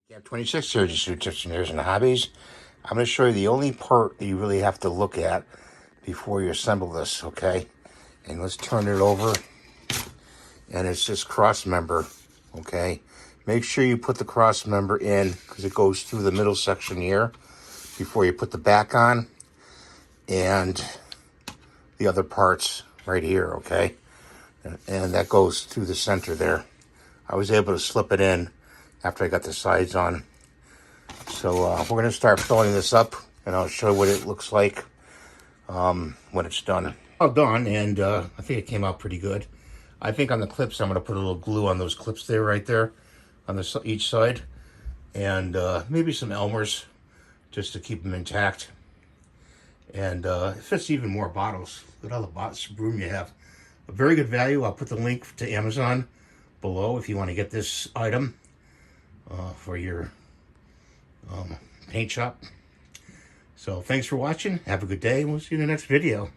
Yeah, 26 series of suit engineers and hobbies. I'm going to show you the only part that you really have to look at before you assemble this, okay? And let's turn it over. And it's this cross member, okay? Make sure you put the cross member in because it goes through the middle section here before you put the back on. And the other parts right here, okay? And that goes through the center there. I was able to slip it in after I got the sides on. So we're going to start filling this up, and I'll show you what it looks like when it's done. All done, and I think it came out pretty good. I think on the clips, I'm going to put a little glue on those clips there, right there, on each side, and maybe some Elmer's just to keep them intact. And it fits even more bottles. Look at all the bottles of room you have. A very good value. I'll put the link to Amazon below if you want to get this item for your paint shop. So thanks for watching. Have a good day, and we'll see you in the next video.